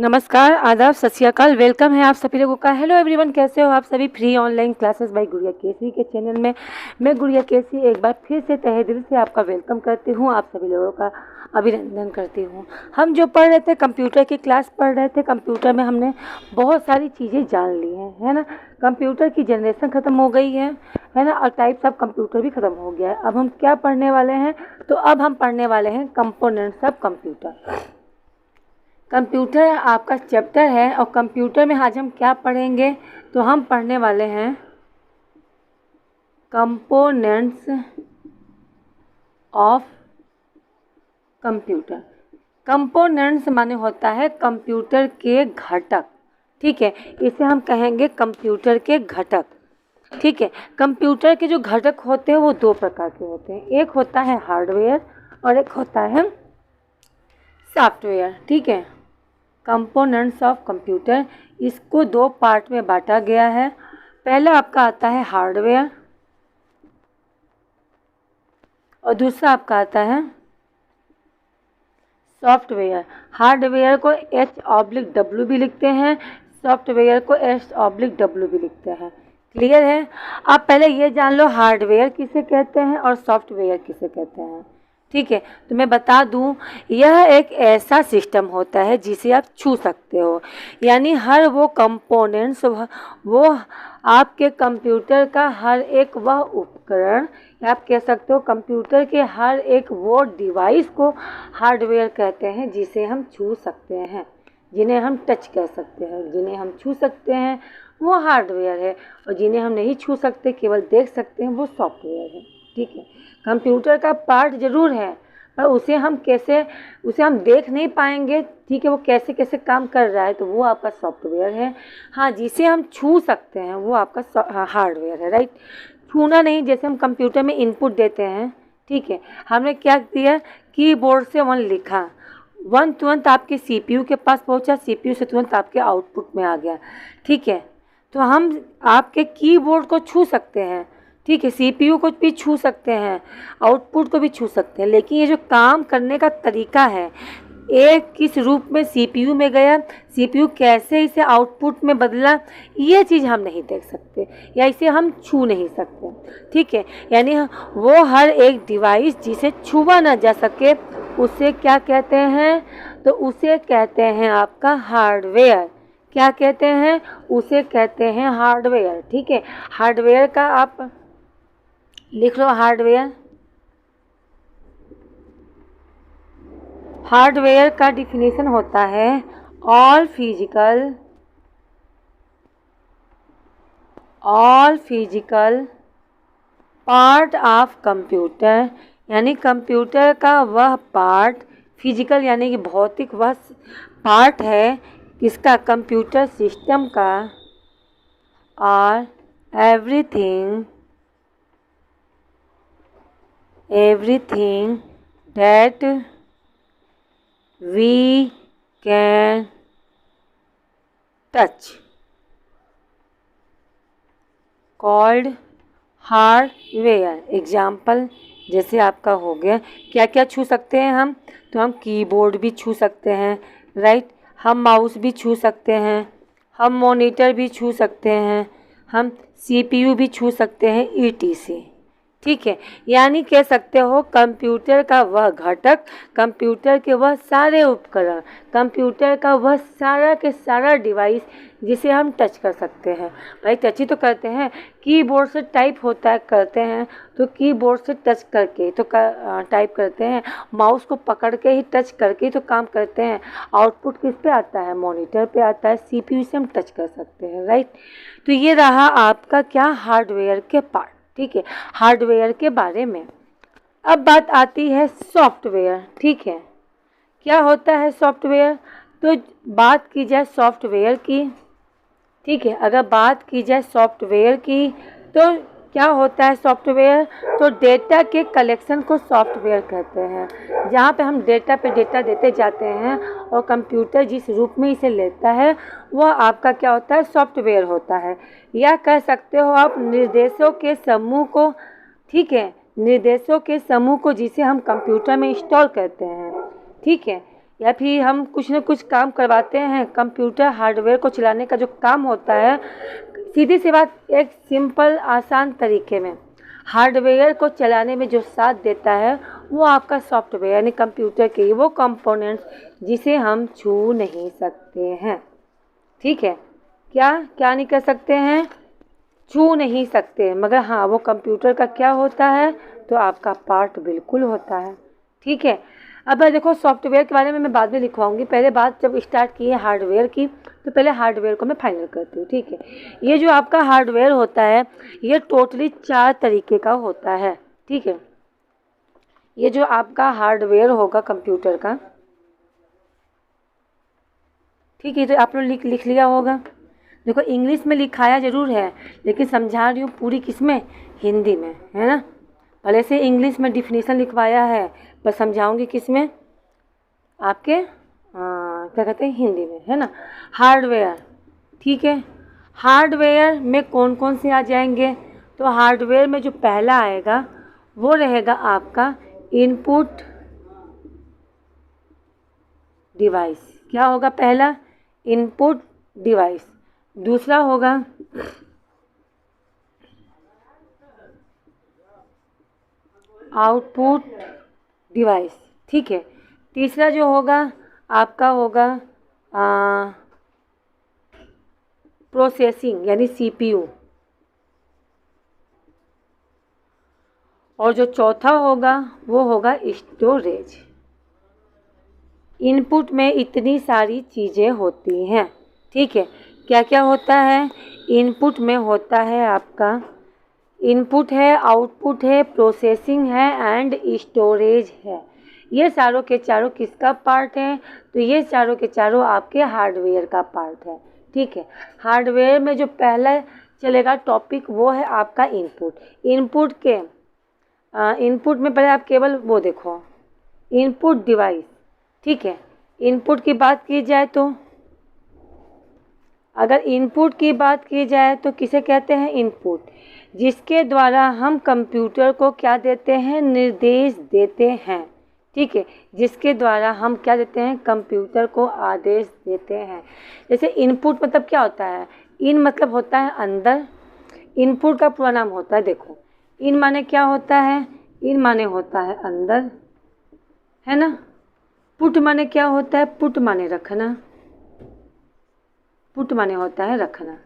नमस्कार, आदाब, सत श्री अकाल। वेलकम है आप सभी लोगों का। हेलो एवरीवन, कैसे हो आप सभी। फ्री ऑनलाइन क्लासेस बाय गुड़िया केसी के चैनल में मैं गुड़िया केसी एक बार फिर से तहे दिल से आपका वेलकम करती हूँ, आप सभी लोगों का अभिनंदन करती हूँ। हम जो पढ़ रहे थे, कंप्यूटर की क्लास पढ़ रहे थे। कंप्यूटर में हमने बहुत सारी चीज़ें जान ली हैं, है ना। कंप्यूटर की जनरेशन ख़त्म हो गई है ना, और टाइप्स ऑफ कंप्यूटर भी ख़त्म हो गया है। अब हम क्या पढ़ने वाले हैं, तो अब हम पढ़ने वाले हैं कंपोनेंट्स ऑफ कंप्यूटर। कंप्यूटर आपका चैप्टर है, और कंप्यूटर में आज हम क्या पढ़ेंगे, तो हम पढ़ने वाले हैं कंपोनेंट्स ऑफ कंप्यूटर। कंपोनेंट्स माने होता है कंप्यूटर के घटक, ठीक है। इसे हम कहेंगे कंप्यूटर के घटक, ठीक है। कंप्यूटर के जो घटक होते हैं वो दो प्रकार के होते हैं, एक होता है हार्डवेयर और एक होता है सॉफ्टवेयर, ठीक है। कंपोनेंट्स ऑफ कंप्यूटर, इसको दो पार्ट में बांटा गया है। पहला आपका आता है हार्डवेयर और दूसरा आपका आता है सॉफ्टवेयर। हार्डवेयर को H/W भी लिखते हैं, सॉफ्टवेयर को S/W भी लिखते हैं। क्लियर है। आप पहले ये जान लो हार्डवेयर किसे कहते हैं और सॉफ्टवेयर किसे कहते हैं, ठीक है। तो मैं बता दूं, यह एक ऐसा सिस्टम होता है जिसे आप छू सकते हो, यानी हर वो कंपोनेंट्स, वो आपके कंप्यूटर का हर एक वह उपकरण, या आप कह सकते हो कंप्यूटर के हर एक वो डिवाइस को हार्डवेयर कहते हैं जिसे हम छू सकते हैं, जिन्हें हम टच कर सकते हैं। जिन्हें हम छू सकते हैं वो हार्डवेयर है, और जिन्हें हम नहीं छू सकते, केवल देख सकते हैं, वो सॉफ्टवेयर है, ठीक है। कंप्यूटर का पार्ट ज़रूर है, पर उसे हम देख नहीं पाएंगे, ठीक है। वो कैसे कैसे काम कर रहा है, तो वो आपका सॉफ्टवेयर है। हाँ, जिसे हम छू सकते हैं वो आपका हार्डवेयर है, राइट। छूना नहीं, जैसे हम कंप्यूटर में इनपुट देते हैं, ठीक है। हमने क्या किया, कीबोर्ड से 1 लिखा, 1 तुरंत आपके CPU के पास पहुंचा, CPU से तुरंत आपके आउटपुट में आ गया, ठीक है। तो हम आपके कीबोर्ड को छू सकते हैं, ठीक है। CPU को भी छू सकते हैं, आउटपुट को भी छू सकते हैं, लेकिन ये जो काम करने का तरीका है, एक किस रूप में CPU में गया, CPU कैसे इसे आउटपुट में बदला, ये चीज़ हम नहीं देख सकते, या इसे हम छू नहीं सकते, ठीक है। यानी वो हर एक डिवाइस जिसे छुआ ना जा सके, उसे क्या कहते हैं, तो उसे कहते हैं आपका हार्डवेयर। क्या कहते हैं, उसे कहते हैं हार्डवेयर, ठीक है। हार्डवेयर का आप लिख लो, हार्डवेयर का डिफिनेशन होता है all physical part of computer, यानी कंप्यूटर का वह पार्ट, फिजिकल यानी कि भौतिक वह पार्ट है किसका, कंप्यूटर सिस्टम का, और everything that we can touch called hardware. Example जैसे आपका हो गया, क्या क्या छू सकते हैं हम, तो हम कीबोर्ड भी छू सकते हैं, राइट। हम माउस भी छू सकते हैं, हम मॉनिटर भी छू सकते हैं, हम CPU भी छू सकते हैं, ETC, ठीक है। यानी कह सकते हो कंप्यूटर का वह घटक, कंप्यूटर के वह सारे उपकरण, कंप्यूटर का वह सारा के सारा डिवाइस जिसे हम टच कर सकते हैं। भाई टच ही तो करते हैं, कीबोर्ड से टाइप होता है, करते हैं तो कीबोर्ड से टच करके तो टाइप करते हैं, माउस को पकड़ के ही टच करके ही तो काम करते हैं। आउटपुट किस पे आता है, मॉनिटर पे आता है, CPU से हम टच कर सकते हैं, राइट। तो ये रहा आपका क्या, हार्डवेयर के पार्ट, ठीक है, हार्डवेयर के बारे में। अब बात आती है सॉफ्टवेयर, ठीक है। क्या होता है सॉफ्टवेयर, तो बात की जाए सॉफ्टवेयर की, ठीक है। अगर बात की जाए सॉफ्टवेयर की, तो क्या होता है सॉफ्टवेयर, तो डेटा के कलेक्शन को सॉफ्टवेयर कहते हैं। जहाँ पे हम डेटा पे डेटा देते जाते हैं और कंप्यूटर जिस रूप में इसे लेता है, वह आपका क्या होता है, सॉफ्टवेयर होता है। या कह सकते हो आप निर्देशों के समूह को, ठीक है, निर्देशों के समूह को जिसे हम कंप्यूटर में इंस्टॉल करते हैं, ठीक है। या फिर हम कुछ न कुछ काम करवाते हैं, कंप्यूटर हार्डवेयर को चलाने का जो काम होता है, सीधी सी बात, एक सिंपल आसान तरीके में हार्डवेयर को चलाने में जो साथ देता है वो आपका सॉफ्टवेयर यानी कंप्यूटर के वो कंपोनेंट्स जिसे हम छू नहीं सकते हैं। ठीक है, क्या क्या नहीं कर सकते हैं, छू नहीं सकते, मगर हाँ वो कंप्यूटर का क्या होता है, तो आपका पार्ट बिल्कुल होता है। ठीक है, अब देखो सॉफ्टवेयर के बारे में मैं बाद में लिखवाऊंगी, पहले बात जब स्टार्ट की है हार्डवेयर की, तो पहले हार्डवेयर को मैं फाइनल करती हूँ। ठीक है, ये जो आपका हार्डवेयर होता है ये टोटली 4 तरीके का होता है। ठीक है, ये जो आपका हार्डवेयर होगा कंप्यूटर का, ठीक है, तो आप लोग लिख लिया होगा। देखो इंग्लिश में लिखाया ज़रूर है, लेकिन समझा रही हूँ पूरी किस में, हिंदी में, है ना। भले से इंग्लिश में डिफिनीशन लिखवाया है, पर समझाऊंगी किस में, आपके क्या कहते हैं, हिंदी में, है ना। हार्डवेयर, ठीक है, हार्डवेयर में कौन कौन से आ जाएंगे, तो हार्डवेयर में जो पहला आएगा वो रहेगा आपका इनपुट डिवाइस। क्या होगा पहला, इनपुट डिवाइस। दूसरा होगा आउटपुट डिवाइस। ठीक है, तीसरा जो होगा आपका होगा प्रोसेसिंग यानी सीपीयू। और जो चौथा होगा वो होगा स्टोरेज। इनपुट में इतनी सारी चीज़ें होती हैं। ठीक है, क्या क्या होता है, इनपुट में होता है आपका इनपुट है, आउटपुट है, प्रोसेसिंग है एंड स्टोरेज है। ये चारों के चारों किसका पार्ट है, तो ये चारों के चारों आपके हार्डवेयर का पार्ट है। ठीक है, हार्डवेयर में जो पहला चलेगा टॉपिक वो है आपका इनपुट। इनपुट में पहले आप केवल वो देखो इनपुट डिवाइस। ठीक है, इनपुट की बात की जाए तो, अगर इनपुट की बात की जाए तो किसे कहते हैं, इनपुट, जिसके द्वारा हम कंप्यूटर को क्या देते हैं, निर्देश देते हैं। ठीक है, जिसके द्वारा हम क्या देते हैं, कंप्यूटर को आदेश देते हैं। जैसे इनपुट मतलब क्या होता है, इन मतलब होता है अंदर, इनपुट का पूरा नाम होता है, देखो इन माने क्या होता है, इन माने होता है अंदर, है ना। पुट माने क्या होता है, पुट माने रखना, पुट माने होता है रखना।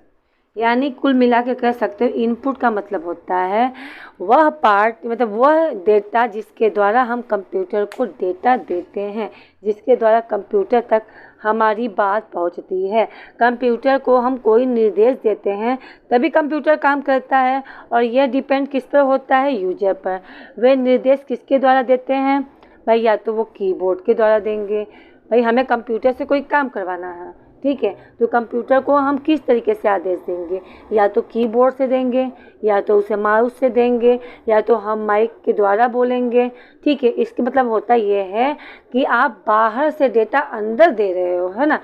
यानी कुल मिला के कह सकते हो इनपुट का मतलब होता है वह पार्ट, मतलब वह डेटा जिसके द्वारा हम कंप्यूटर को डेटा देते हैं, जिसके द्वारा कंप्यूटर तक हमारी बात पहुंचती है। कंप्यूटर को हम कोई निर्देश देते हैं तभी कंप्यूटर काम करता है, और यह डिपेंड किस पर होता है, यूजर पर। वे निर्देश किसके द्वारा देते हैं भाई, या तो वो कीबोर्ड के द्वारा देंगे, भाई हमें कंप्यूटर से कोई काम करवाना है, ठीक है, तो कंप्यूटर को हम किस तरीके से आदेश देंगे, या तो कीबोर्ड से देंगे, या तो उसे माउस से देंगे, या तो हम माइक के द्वारा बोलेंगे। ठीक है, इसका मतलब होता ये है कि आप बाहर से डेटा अंदर दे रहे हो, है ना।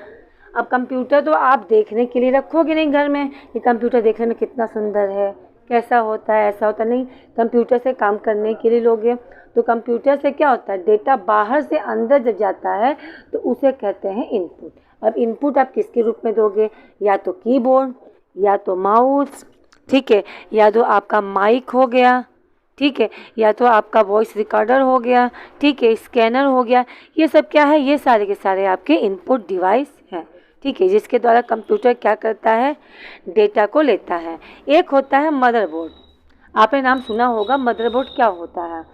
अब कंप्यूटर तो आप देखने के लिए रखोगे नहीं घर में कि कंप्यूटर देखने में कितना सुंदर है, कैसा होता है, ऐसा होता नहीं। कंप्यूटर से काम करने के लिए लोगे, तो कंप्यूटर से क्या होता है, डेटा बाहर से अंदर जब जाता है तो उसे कहते हैं इनपुट। अब इनपुट आप किसके रूप में दोगे, या तो कीबोर्ड, या तो माउस, ठीक है, या तो आपका माइक हो गया, ठीक है, या तो आपका वॉइस रिकॉर्डर हो गया, ठीक है, स्कैनर हो गया। ये सब क्या है, ये सारे के सारे आपके इनपुट डिवाइस हैं। ठीक है, जिसके द्वारा कंप्यूटर क्या करता है, डेटा को लेता है। एक होता है मदरबोर्ड, आपने नाम सुना होगा मदरबोर्ड क्या होता है।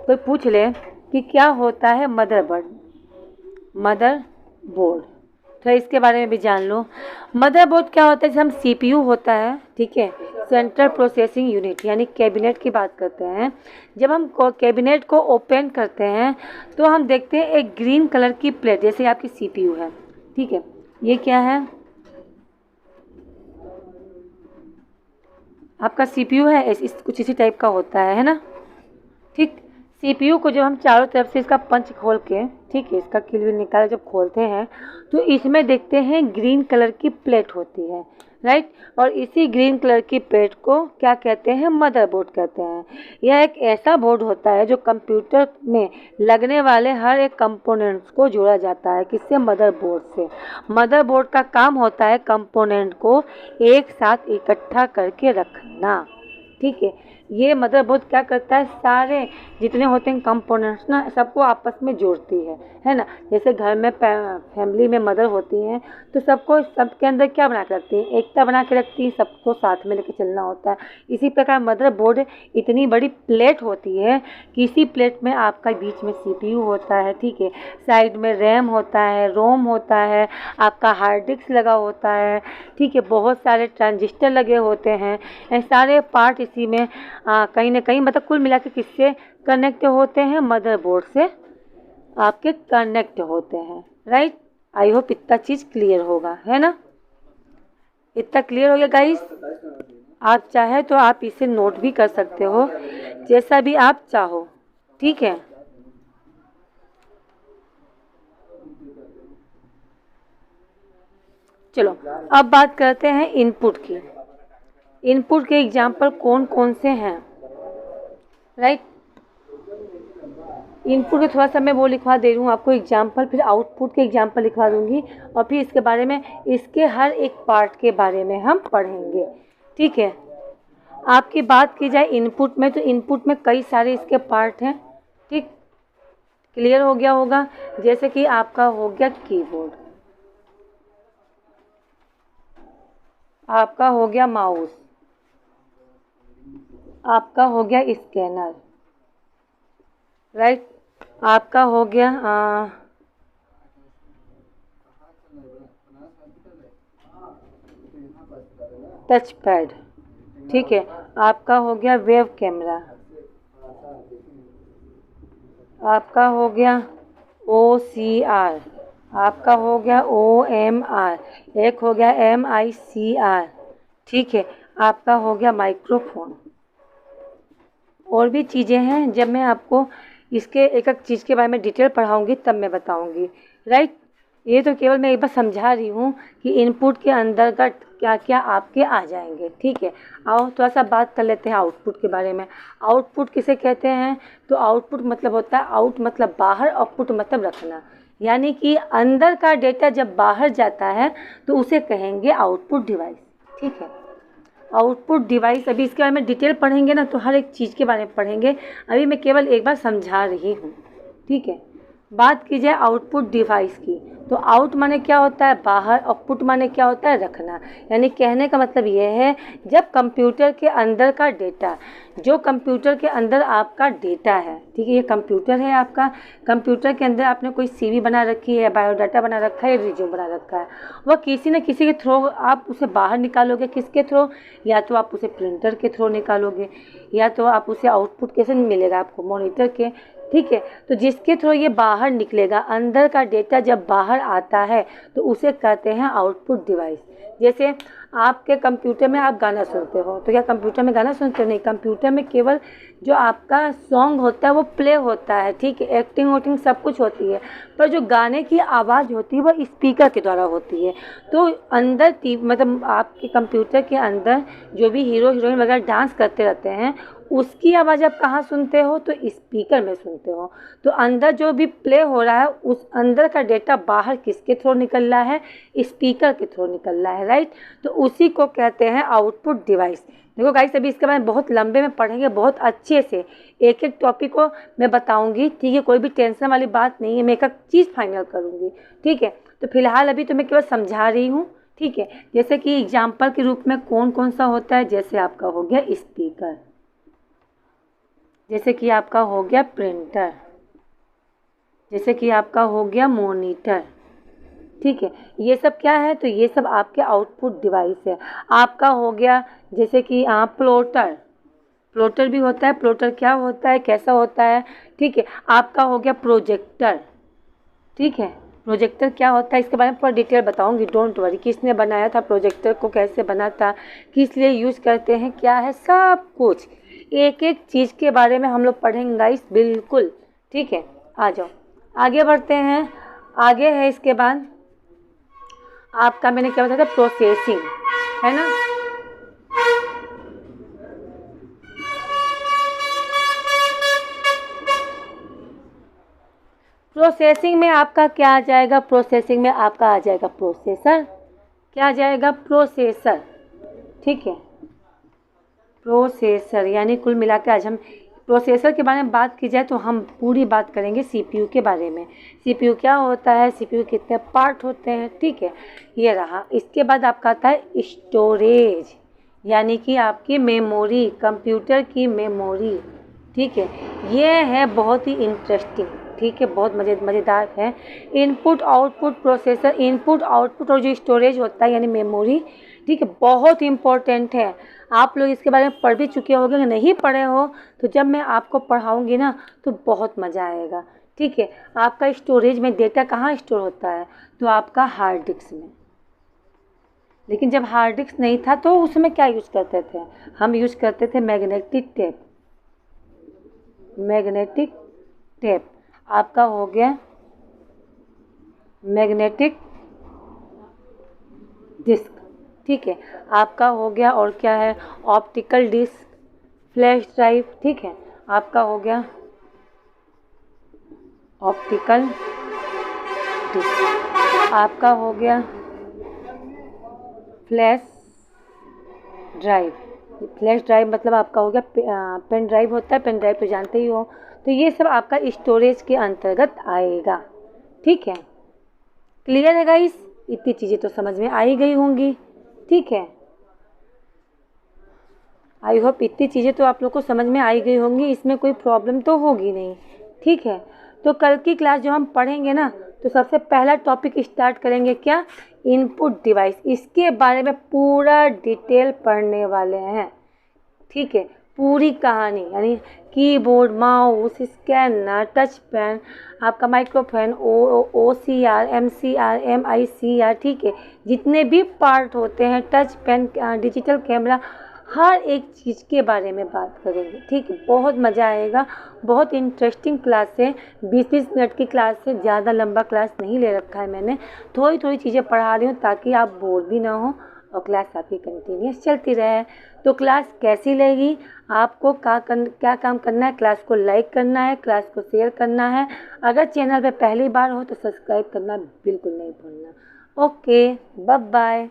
कोई पूछ ले कि क्या होता है मदरबोर्ड, तो इसके बारे में भी जान लो। मदरबोर्ड क्या होता है, जैसे हम सीपीयू होता है, ठीक है, सेंट्रल प्रोसेसिंग यूनिट, यानी कैबिनेट की बात करते हैं। जब हम कैबिनेट को ओपन करते हैं तो हम देखते हैं एक ग्रीन कलर की प्लेट, जैसे आपकी सीपीयू है, ठीक है, ये क्या है, आपका सीपीयू है, कुछ इसी टाइप का होता है ना। ठीक, सीपीयू को जब हम चारों तरफ से इसका पंच खोल के, ठीक है, इसका किल विल निकाल जब खोलते हैं तो इसमें देखते हैं ग्रीन कलर की प्लेट होती है, राइट। और इसी ग्रीन कलर की प्लेट को क्या कहते हैं? मदरबोर्ड कहते हैं। यह एक ऐसा बोर्ड होता है जो कंप्यूटर में लगने वाले हर एक कंपोनेंट्स को जोड़ा जाता है। किससे? मदरबोर्ड से। मदरबोर्ड का काम होता है कंपोनेंट को एक साथ इकट्ठा करके रखना, ठीक है। ये मदरबोर्ड क्या करता है? सारे जितने होते हैं कंपोनेंट्स ना, सबको आपस में जोड़ती है ना। जैसे घर में फैमिली में मदर होती हैं तो सबके अंदर क्या बना के रखती हैं? एकता बना के रखती हैं, सबको साथ में लेके चलना होता है। इसी प्रकार मदरबोर्ड इतनी बड़ी प्लेट होती है कि इसी प्लेट में आपका बीच में CPU होता है, ठीक है, साइड में रैम होता है, रोम होता है, आपका हार्ड डिस्क लगा होता है, ठीक है, बहुत सारे ट्रांजिस्टर लगे होते हैं। ये सारे पार्ट इसी में कहीं ना कहीं मतलब कुल मिला के किससे कनेक्ट होते हैं? मदरबोर्ड से आपके कनेक्ट होते हैं, राइट। आई होप इतना चीज़ क्लियर होगा, है ना? इतना क्लियर हो गया गाइस? आप चाहे तो आप इसे नोट भी कर सकते हो, जैसा भी आप चाहो, ठीक है। चलो अब बात करते हैं इनपुट की। इनपुट के एग्जाम्पल कौन कौन से हैं, राइट। इनपुट के थोड़ा सा मैं वो लिखवा दे रही हूँ आपको एग्जाम्पल, फिर आउटपुट के एग्जाम्पल लिखवा दूंगी और फिर इसके बारे में, इसके हर एक पार्ट के बारे में हम पढ़ेंगे, ठीक है। आपकी बात की जाए इनपुट में, तो इनपुट में कई सारे इसके पार्ट हैं, ठीक। क्लियर हो गया होगा? जैसे कि आपका हो गया कीबोर्ड, आपका हो गया माउस, आपका हो गया स्कैनर, राइट, आपका हो गया टच पैड, ठीक है, आपका हो गया वेब कैमरा, आपका हो गया OCR, आपका हो गया OMR, एक हो गया MICR, ठीक है, आपका हो गया माइक्रोफोन। और भी चीज़ें हैं, जब मैं आपको इसके एक एक चीज़ के बारे में डिटेल पढ़ाऊंगी तब मैं बताऊंगी, राइट। ये तो केवल मैं एक बार समझा रही हूँ कि इनपुट के अंतर्गत क्या क्या आपके आ जाएंगे, ठीक है। आओ थोड़ा सा बात कर लेते हैं आउटपुट के बारे में। आउटपुट किसे कहते हैं? तो आउटपुट मतलब होता है आउट मतलब बाहर और पुट मतलब रखना, यानी कि अंदर का डेटा जब बाहर जाता है तो उसे कहेंगे आउटपुट डिवाइस, ठीक है। आउटपुट डिवाइस, अभी इसके बारे में डिटेल पढ़ेंगे ना तो हर एक चीज़ के बारे में पढ़ेंगे, अभी मैं केवल एक बार समझा रही हूँ, ठीक है। बात की जाए आउटपुट डिवाइस की, तो आउट माने क्या होता है? बाहर, और पुट माने क्या होता है? रखना। यानी कहने का मतलब ये है, जब कंप्यूटर के अंदर का डेटा, जो कंप्यूटर के अंदर आपका डेटा है, ठीक है, ये कंप्यूटर है आपका, कंप्यूटर के अंदर आपने कोई CV बना रखी है, बायोडाटा बना रखा है, रिज्यूम बना रखा है, वह किसी न किसी के थ्रू आप उसे बाहर निकालोगे। किसके थ्रू? या तो आप उसे प्रिंटर के थ्रू निकालोगे, या तो आप उसे आउटपुट कैसे मिलेगा आपको? मॉनिटर के, ठीक है। तो जिसके थ्रू ये बाहर निकलेगा, अंदर का डेटा जब बाहर आता है तो उसे कहते हैं आउटपुट डिवाइस। जैसे आपके कंप्यूटर में आप गाना सुनते हो, तो क्या कंप्यूटर में गाना सुनते हो? नहीं, कंप्यूटर में केवल जो आपका सॉन्ग होता है वो प्ले होता है, ठीक है, एक्टिंग वोटिंग सब कुछ होती है, पर जो गाने की आवाज़ होती है वह स्पीकर के द्वारा होती है। तो अंदर मतलब आपके कंप्यूटर के अंदर जो भी हीरो हीरोइन वगैरह डांस करते रहते हैं, उसकी आवाज़ आप कहाँ सुनते हो? तो स्पीकर में सुनते हो। तो अंदर जो भी प्ले हो रहा है, उस अंदर का डेटा बाहर किसके थ्रू निकल रहा है? स्पीकर के थ्रू निकल रहा है, राइट। तो उसी को कहते हैं आउटपुट डिवाइस। देखो गाइस, अभी इसके बारे में बहुत लंबे में पढ़ेंगे, बहुत अच्छे से एक एक टॉपिक को मैं बताऊंगी, ठीक है, कोई भी टेंशन वाली बात नहीं है, मैं एक एक चीज़ फाइनल करूंगी, ठीक है। तो फिलहाल अभी तो मैं केवल समझा रही हूँ, ठीक है। जैसे कि एग्जाम्पल के रूप में कौन कौन सा होता है, जैसे आपका हो गया स्पीकर, जैसे कि आपका हो गया प्रिंटर, जैसे कि आपका हो गया मॉनिटर, ठीक है। ये सब क्या है? तो ये सब आपके आउटपुट डिवाइस है। आपका हो गया जैसे कि प्लॉटर, प्लॉटर भी होता है। प्लॉटर क्या होता है, कैसा होता है, ठीक है। आपका हो गया प्रोजेक्टर, ठीक है। प्रोजेक्टर क्या होता है इसके बारे में पूरा डिटेल बताऊंगी, डोंट वरी। किसने बनाया था प्रोजेक्टर को, कैसे बना था, किस लिए यूज़ करते हैं, क्या है, सब कुछ एक एक चीज़ के बारे में हम लोग पढ़ेंगे गाइस, बिल्कुल, ठीक है। आ जाओ आगे बढ़ते हैं। आगे है इसके बाद आपका, मैंने क्या बताया था, प्रोसेसिंग। है ना। प्रोसेसिंग में आपका क्या आ जाएगा, प्रोसेसिंग में आपका आ जाएगा प्रोसेसर, क्या आ जाएगा, प्रोसेसर, ठीक है। प्रोसेसर यानी कुल मिला के आज हम प्रोसेसर के बारे में बात की जाए तो हम पूरी बात करेंगे सीपीयू के बारे में। सीपीयू क्या होता है, सीपीयू कितने पार्ट होते हैं, ठीक है, ये रहा। इसके बाद आपका आता है स्टोरेज, यानी कि आपकी मेमोरी, कंप्यूटर की मेमोरी, ठीक है। ये है बहुत ही इंटरेस्टिंग, ठीक है, बहुत मज़ेदार है। Input output processor, input output और जो स्टोरेज होता है यानी मेमोरी, ठीक है, बहुत इंपॉर्टेंट है। आप लोग इसके बारे में पढ़ भी चुके होंगे, अगर नहीं पढ़े हो तो जब मैं आपको पढ़ाऊँगी ना तो बहुत मज़ा आएगा, ठीक है। आपका स्टोरेज में डेटा कहाँ स्टोर होता है, तो आपका हार्ड डिस्क में। लेकिन जब हार्ड डिस्क नहीं था तो उसमें क्या यूज़ करते थे, हम यूज़ करते थे मैग्नेटिक टेप। मैग्नेटिक टेप आपका हो गया मैग्नेटिक डिस्क, ठीक है, आपका हो गया। और क्या है, ऑप्टिकल डिस्क, फ्लैश ड्राइव, ठीक है, आपका हो गया ऑप्टिकल डिस्क, आपका हो गया फ्लैश ड्राइव। फ्लैश ड्राइव मतलब आपका हो गया पेन ड्राइव होता है, पेन ड्राइव तो जानते ही हो। तो ये सब आपका स्टोरेज के अंतर्गत आएगा, ठीक है। क्लियर है गाइस, इतनी चीज़ें तो समझ में आ ही गई होंगी, ठीक है। आई होप इतनी चीज़ें तो आप लोग को समझ में आई गई होंगी, इसमें कोई प्रॉब्लम तो होगी नहीं, ठीक है। तो कल की क्लास जो हम पढ़ेंगे ना, तो सबसे पहला टॉपिक स्टार्ट करेंगे क्या, इनपुट डिवाइस। इसके बारे में पूरा डिटेल पढ़ने वाले हैं, ठीक है, पूरी कहानी, यानी keyboard, mouse, scanner, touch pen, आपका माइक्रोफोन, OCR, MCR, MICR, ठीक है, जितने भी पार्ट होते हैं, टच पेन, डिजिटल कैमरा, हर एक चीज़ के बारे में बात करेंगे, ठीक है। बहुत मज़ा आएगा, बहुत इंटरेस्टिंग क्लास है। 20-20 मिनट की क्लास है, ज़्यादा लंबा क्लास नहीं ले रखा है मैंने, थोड़ी थोड़ी चीज़ें पढ़ा रही हूँ ताकि आप बोर भी ना हो और क्लास आपकी कंटिन्यूस चलती रहे। तो क्लास कैसी लगी, आपको क्या काम करना है, क्लास को लाइक करना है, क्लास को शेयर करना है। अगर चैनल पे पहली बार हो तो सब्सक्राइब करना बिल्कुल नहीं भूलना। Okay, bye bye.